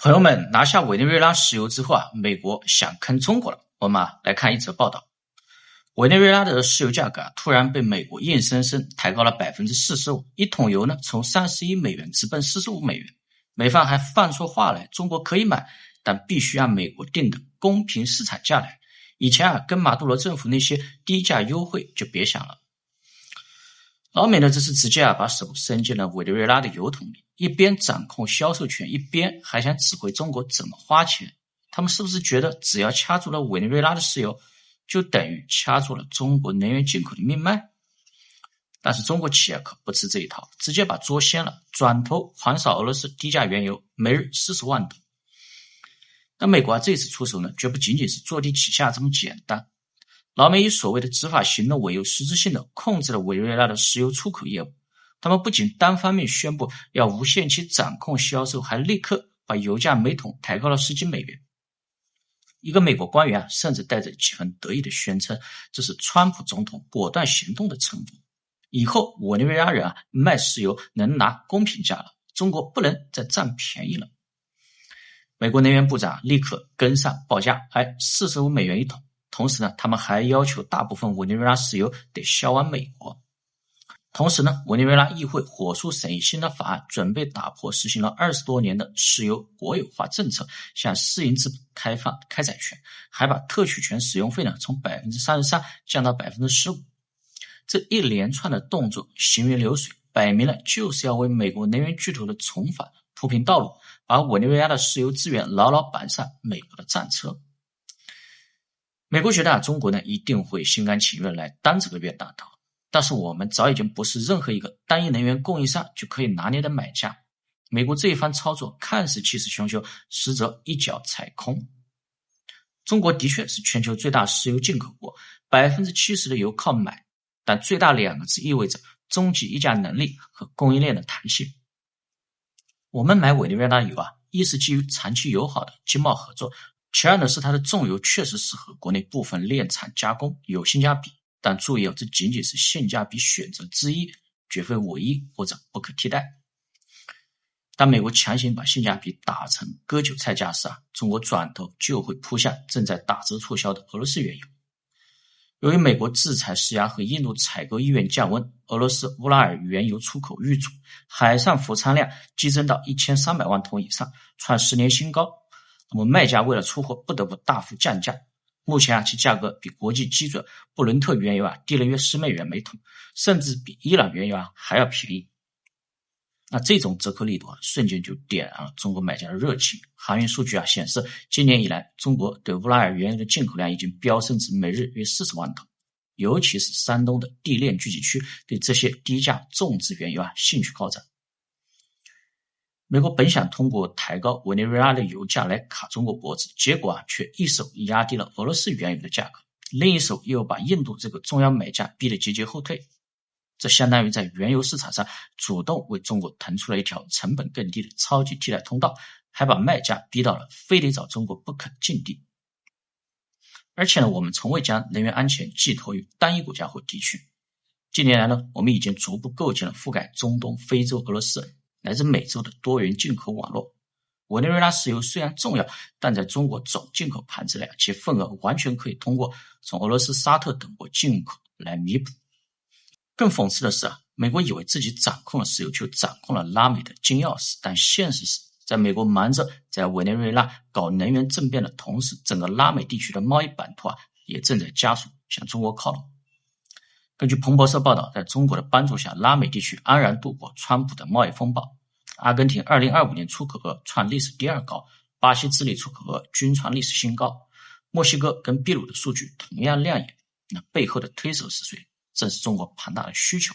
朋友们，拿下委内瑞拉石油之后美国想坑中国了。我们来看一则报道，委内瑞拉的石油价格突然被美国硬生生抬高了 45%， 一桶油呢从31美元直奔45美元。美方还放出话来，中国可以买，但必须按美国定的公平市场价来。以前跟马杜罗政府那些低价优惠就别想了。老美呢这是直接把手伸进了委内瑞拉的油桶里，一边掌控销售权，一边还想指挥中国怎么花钱。他们是不是觉得只要掐住了委内瑞拉的石油，就等于掐住了中国能源进口的命脉？但是中国企业可不吃这一套，直接把桌掀了，转头还扫俄罗斯低价原油，每日40万桶。那美国这次出手呢，绝不仅仅是坐地起价这么简单。老美以所谓的执法行动为由，实质性的控制了委内瑞拉的石油出口业务。他们不仅单方面宣布要无限期掌控销售，还立刻把油价每桶抬高了10几美元。一个美国官员甚至带着几分得意的宣称，这是川普总统果断行动的成果。以后委内瑞拉人卖石油能拿公平价了，中国不能再占便宜了。美国能源部长立刻跟上报价，45美元一桶。同时呢，他们还要求大部分委内瑞拉石油得销往美国。同时呢，委内瑞拉议会火速审议新的法案，准备打破实行了20多年的石油国有化政策，向私营资本开放开采权，还把特许权使用费呢从 33% 降到 15%。这一连串的动作行云流水，摆明了就是要为美国能源巨头的重返铺平道路，把委内瑞拉的石油资源牢牢绑上美国的战车。美国觉得中国呢一定会心甘情愿来当这个冤大头，但是我们早已经不是任何一个单一能源供应商就可以拿捏的买家。美国这一番操作看似气势汹汹，实则一脚踩空。中国的确是全球最大石油进口国，70%的油靠买，但最大2个字意味着终极议价能力和供应链的弹性。我们买委内瑞拉油一是基于长期友好的经贸合作，其二呢是它的重油确实适合国内部分炼厂加工，有性价比。但注意这仅仅是性价比选择之一，绝非唯一或者不可替代。当美国强行把性价比打成割韭菜价时中国转头就会扑向正在打折促销的俄罗斯原油。由于美国制裁施压和印度采购意愿降温，俄罗斯乌拉尔原油出口遇阻，海上浮仓量激增到1300万桶以上，创10年新高。那么卖家为了出货不得不大幅降价，目前其价格比国际基准布伦特原油低了约10美元每桶，甚至比伊朗原油还要便宜。那这种折扣力度瞬间就点燃了中国买家的热情。航运数据显示，今年以来中国对乌拉尔原油的进口量已经飙升至每日约40万桶，尤其是山东的地炼聚集区对这些低价种植原油兴趣高涨。美国本想通过抬高委内瑞拉的油价来卡中国脖子，结果却一手压低了俄罗斯原油的价格，另一手又把印度这个重要买家逼得节节后退。这相当于在原油市场上主动为中国腾出了一条成本更低的超级替代通道，还把卖家逼到了非得找中国不可境地。而且呢，我们从未将能源安全寄托于单一国家或地区。近年来呢，我们已经逐步构建了覆盖中东、非洲、俄罗斯乃至美洲的多元进口网络。委内瑞拉石油虽然重要，但在中国总进口盘子里其份额完全可以通过从俄罗斯、沙特等国进口来弥补。更讽刺的是美国以为自己掌控了石油，就掌控了拉美的金钥匙，但现实是在美国忙着在委内瑞拉搞能源政变的同时，整个拉美地区的贸易版图也正在加速向中国靠拢。根据彭博社报道，在中国的帮助下，拉美地区安然度过川普的贸易风暴。阿根廷2025年出口额创历史第2高，巴西、智利出口额均创历史新高，墨西哥跟秘鲁的数据同样亮眼。那背后的推手是谁？正是中国庞大的需求。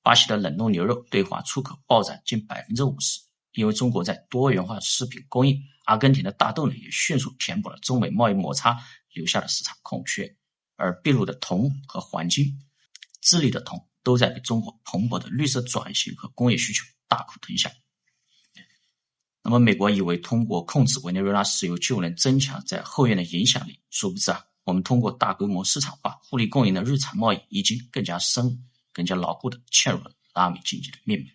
巴西的冷冻牛肉对华出口暴涨近 50%， 因为中国在多元化食品供应。阿根廷的大豆呢也迅速填补了中美贸易摩擦留下的市场空缺。而秘鲁的铜和黄金、智利的铜都在被中国蓬勃的绿色转型和工业需求大口吞下。那么美国以为通过控制委内瑞拉石油就能增强在后院的影响力，殊不知我们通过大规模市场化互利共赢的日常贸易已经更加深、更加牢固地嵌入了拉美经济的命脉。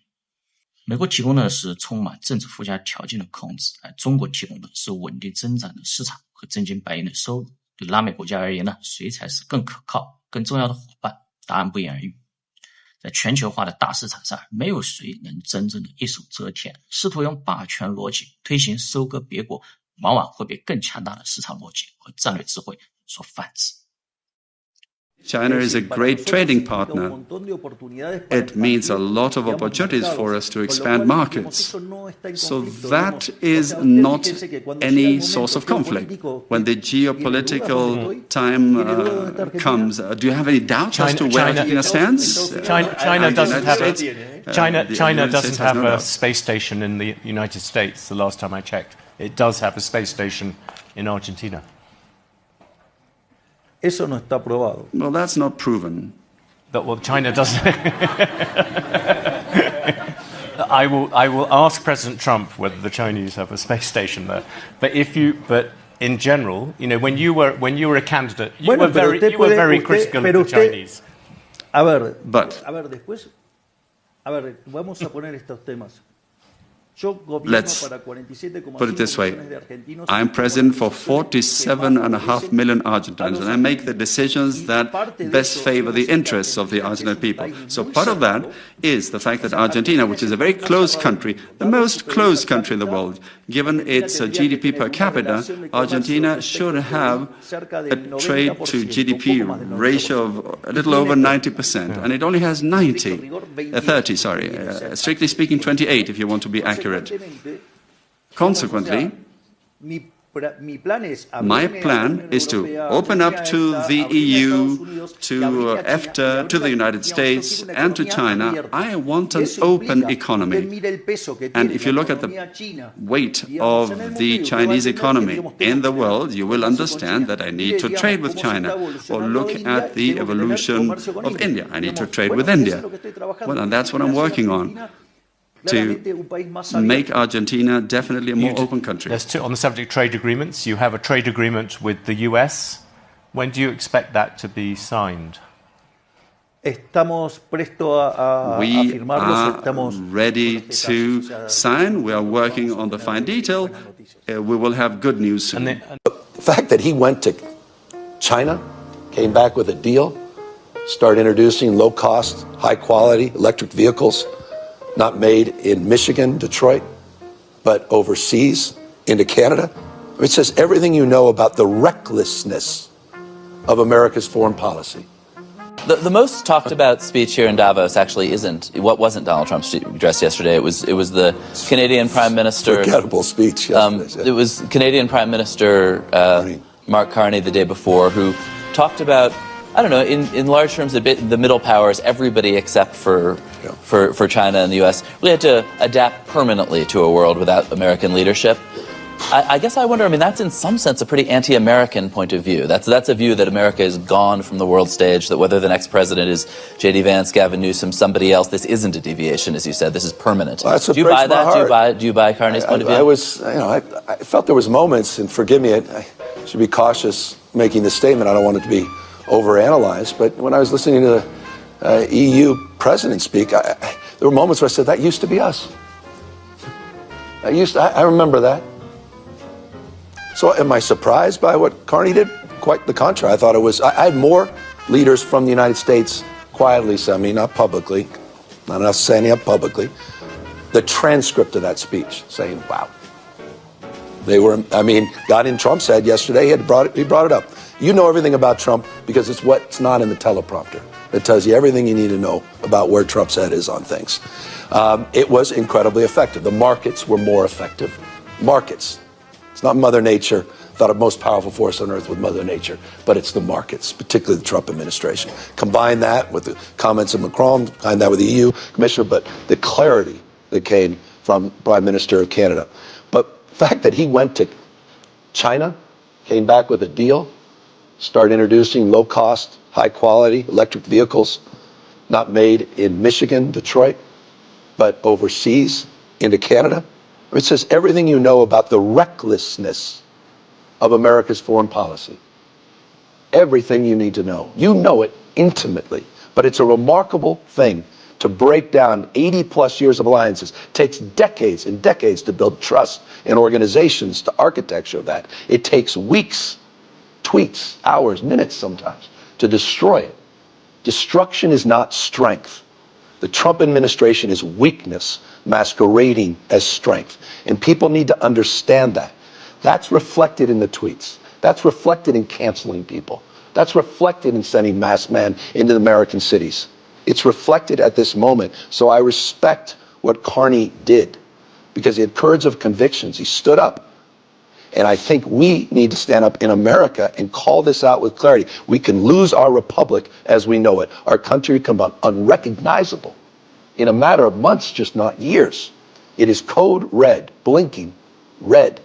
美国提供的是充满政治附加条件的控制，而中国提供的是稳定增长的市场和真金白银的收入。对拉美国家而言呢，谁才是更可靠、更重要的伙伴？答案不言而喻。在全球化的大市场上，没有谁能真正的一手遮天。试图用霸权逻辑推行收割别国，往往会被更强大的市场逻辑和战略智慧所反制。China is a great trading partner. It means a lot of opportunities for us to expand markets. So that is not any source of conflict. When the geopolitical time comes, do you have any doubts as to where Argentina stands? China doesn't have a space station in the United States, the last time I checked. It does have a space station in Argentina. Eso no está probado. Well, that's not proven. Well, China doesn't. I will ask President Trump whether the Chinese have a space station there. But in general, when you were a candidate, you were very critical of the Chinese. Después, vamos a poner estos temas. Let's put it this way. I'm president for 47.5 million Argentines, and I make the decisions that best favor the interests of the Argentine people. So part of that is the fact that Argentina, which is a very closed country, the most closed country in the world, given its GDP per capita, Argentina should have a trade to GDP ratio of a little over 90%, and it only has 30, strictly speaking 28 if you want to be accurate. Consequently, my plan is to open up to the EU, to EFTA, to the United States, and to China. I want an open economy. And if you look at the weight of the Chinese economy in the world, you will understand that I need to trade with China. Or look at the evolution of India. I need to trade with India. Well, and that's what I'm working on, to make Argentina definitely a more open country. On the subject of trade agreements, you have a trade agreement with the US. When do you expect that to be signed? We are ready to sign. We are working on the fine detail. We will have good news soon. The fact that he went to China, came back with a deal, started introducing low-cost, high-quality electric vehicles, not made in Michigan, Detroit, but overseas into Canada. It says everything you know about the recklessness of America's foreign policy. The most talked about speech here in Davos actually wasn't Donald Trump's address yesterday. It was the Canadian Prime Minister. Forgettable speech yesterday. It was Canadian Prime Minister Mark Carney the day before, who talked about, I don't know, in large terms, the middle powers, everybody except for China and the U.S. really had to adapt permanently to a world without American leadership. I guess I wonder, that's in some sense a pretty anti-American point of view. That's a view that America is gone from the world stage, that whether the next president is J.D. Vance, Gavin Newsom, somebody else, this isn't a deviation, as you said. This is permanent. Well, do you buy that? Do you buy Carney's point of view? I felt there was moments, and forgive me, I should be cautious making this statement. I don't want it to be overanalyzed, but when I was listening to the EU president speak, there were moments where I said, that used to be us. I remember that. So am I surprised by what Carney did? Quite the contrary. I thought I had more leaders from the United States quietly, not publicly, not enough standing up publicly, the transcript of that speech saying, wow. They were, Trump said yesterday, he brought it up. You know everything about Trump because it's what's not in the teleprompter. It tells you everything you need to know about where Trump's head is on things. It was incredibly effective. The markets were more effective. Markets. It's not Mother Nature. Thought of most powerful force on earth with Mother Nature, but it's the markets, particularly the Trump administration. Combine that with the comments of Macron, combine that with the EU commissioner, but the clarity that came from Prime Minister of Canada. But the fact that he went to China, came back with a deal, started introducing low-cost, high-quality electric vehicles, not made in Michigan, Detroit, but overseas into Canada. It says everything you know about the recklessness of America's foreign policy. Everything you need to know. You know it intimately, but it's a remarkable thing to break down 80 plus years of alliances. It takes decades and decades to build trust in organizations, the architecture of that. It takes weeks, tweets, hours, minutes sometimes to destroy it. Destruction is not strength. The Trump administration is weakness masquerading as strength. And people need to understand that. That's reflected in the tweets. That's reflected in canceling people. That's reflected in sending masked men into the American cities. It's reflected at this moment. So I respect what Carney did because he had courage of convictions. He stood up. And I think we need to stand up in America and call this out with clarity. We can lose our republic as we know it. Our country become unrecognizable in a matter of months, just not years. It is code red, blinking red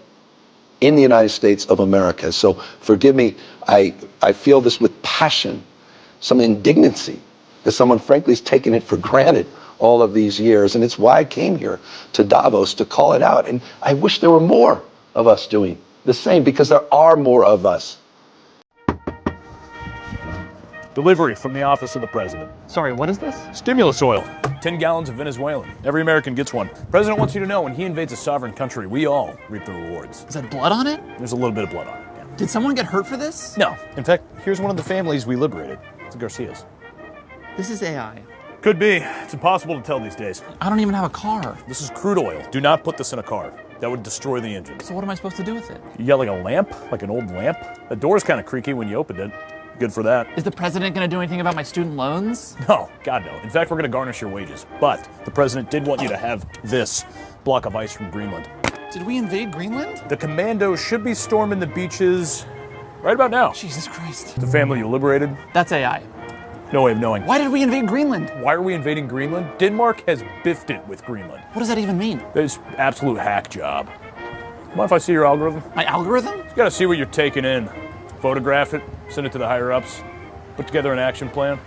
in the United States of America. So forgive me, I feel this with passion, some indignancy, that someone frankly has taken it for granted all of these years. And it's why I came here to Davos to call it out. And I wish there were more of us doing the same, because there are more of us. Delivery from the office of the president. Sorry, what is this? Stimulus oil. 10 gallons of Venezuelan. Every American gets one. President wants you to know when he invades a sovereign country, we all reap the rewards. Is that blood on it? There's a little bit of blood on it, yeah. Did someone get hurt for this? No. In fact, here's one of the families we liberated. It's the Garcias. This is AI. Could be. It's impossible to tell these days. I don't even have a car. This is crude oil. Do not put this in a car. That would destroy the engine. So what am I supposed to do with it? You got like a lamp? Like an old lamp? The door's kind of creaky when you opened it. Good for that. Is the president going to do anything about my student loans? No, God no. In fact, we're going to garnish your wages. But the president did want you to have this block of ice from Greenland. Did we invade Greenland? The commandos should be storming the beaches right about now. Jesus Christ. The family you liberated? That's AI. No way of knowing. Why did we invade Greenland? Why are we invading Greenland? Denmark has biffed it with Greenland. What does that even mean? It's absolute hack job. Mind if I see your algorithm? My algorithm? You gotta see what you're taking in. Photograph it, send it to the higher ups, put together an action plan.